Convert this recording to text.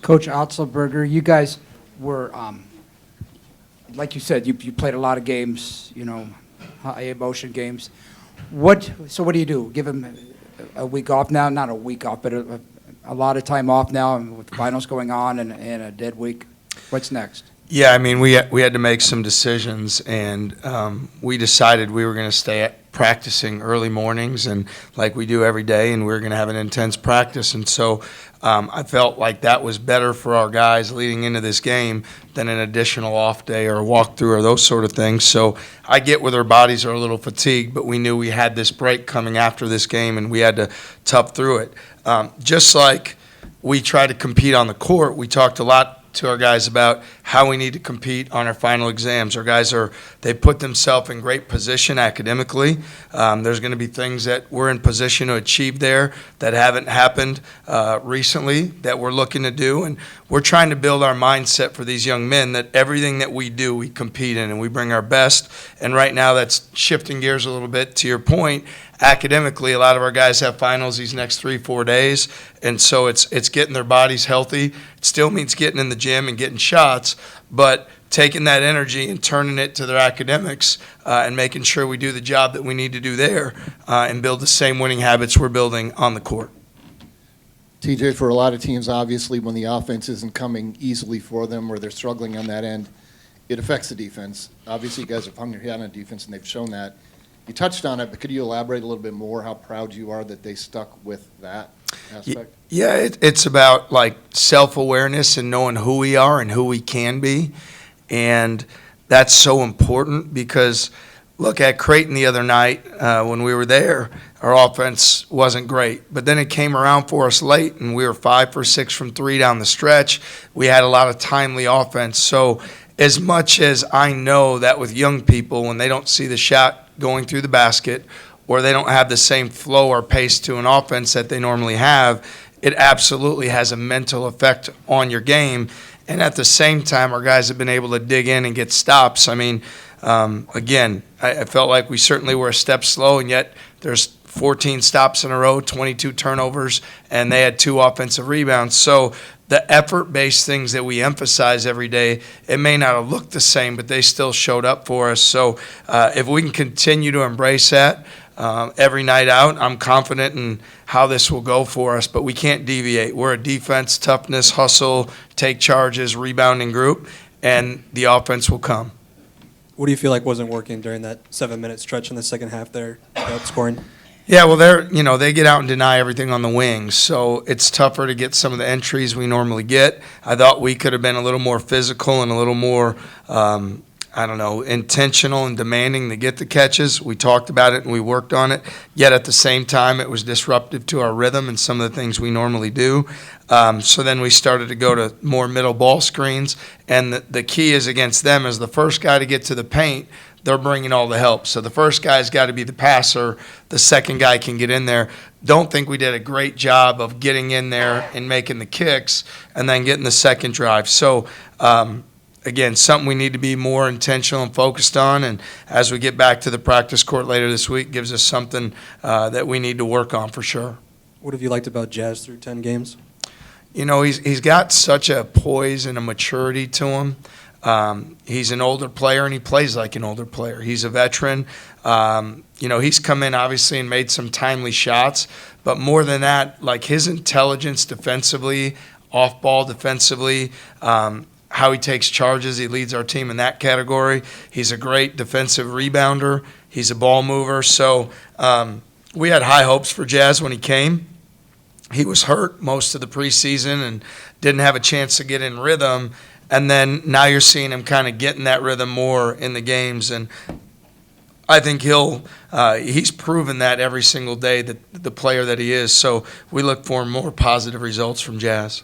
Coach Otzelberger, you guys were, like you said, you played a lot of games, high emotion games. So what do you do? Give them a week off now? Not a week off, but a lot of time off now, and with finals going on and a dead week. What's next? Yeah, I mean, we had to make some decisions, and we decided we were going to stay practicing early mornings and like we do every day, and we were going to have an intense practice. And so I felt like that was better for our guys leading into this game than an additional off day or a walkthrough or those sort of things. So I get where their bodies are a little fatigued, but we knew we had this break coming after this game, and we had to tough through it. Just like we try to compete on the court, we talked a lot to our guys about how we need to compete on our final exams. Our guys they put themselves in great position academically. There's going to be things that we're in position to achieve there that haven't happened recently that we're looking to do, and we're trying to build our mindset for these young men that everything that we do, we compete in and we bring our best. And right now that's shifting gears a little bit. To your point, academically, a lot of our guys have finals these next 3-4 days, and so it's getting their bodies healthy. It still means getting in the gym and getting shots, but taking that energy and turning it to their academics and making sure we do the job that we need to do there and build the same winning habits we're building on the court. TJ, for a lot of teams, obviously, when the offense isn't coming easily for them or they're struggling on that end, it affects the defense. Obviously, you guys have hung your head on defense, and they've shown that. You touched on it, but could you elaborate a little bit more how proud you are that they stuck with that aspect? Yeah, it's about like self-awareness and knowing who we are and who we can be, and that's so important because look at Creighton the other night when we were there. Our offense wasn't great, but then it came around for us late, and we were 5 for 6 from 3 down the stretch. We had a lot of timely offense. So as much as I know that with young people, when they don't see the shot going through the basket or they don't have the same flow or pace to an offense that they normally have, it absolutely has a mental effect on your game. And at the same time, our guys have been able to dig in and get stops. I mean, again, I felt like we certainly were a step slow, and yet there's 14 stops in a row, 22 turnovers, and they had 2 offensive rebounds. So the effort-based things that we emphasize every day, it may not have looked the same, but they still showed up for us. So if we can continue to embrace that every night out, I'm confident in how this will go for us, but we can't deviate. We're a defense, toughness, hustle, take charges, rebounding group, and the offense will come. What do you feel like wasn't working during that 7-minute stretch in the second half there, outscoring? Yeah, well, they get out and deny everything on the wings, so it's tougher to get some of the entries we normally get. I thought we could have been a little more physical and a little more, intentional and demanding to get the catches. We talked about it and we worked on it, yet at the same time it was disruptive to our rhythm and some of the things we normally do. So then we started to go to more middle ball screens, and the key is against them as the first guy to get to the paint, they're bringing all the help. So the first guy's got to be the passer. The second guy can get in there. Don't think we did a great job of getting in there and making the kicks and then getting the second drive. So, again, something we need to be more intentional and focused on. And as we get back to the practice court later this week, gives us something that we need to work on for sure. What have you liked about Jazz through 10 games? He's got such a poise and a maturity to him. He's an older player, and he plays like an older player. He's a veteran. He's come in, obviously, and made some timely shots. But more than that, like his intelligence defensively, off-ball defensively, how he takes charges, he leads our team in that category. He's a great defensive rebounder. He's a ball mover. So we had high hopes for Jazz when he came. He was hurt most of the preseason and didn't have a chance to get in rhythm. And then now you're seeing him kind of getting that rhythm more in the games. And I think he's proven that every single day, that the player that he is. So we look for more positive results from Jazz.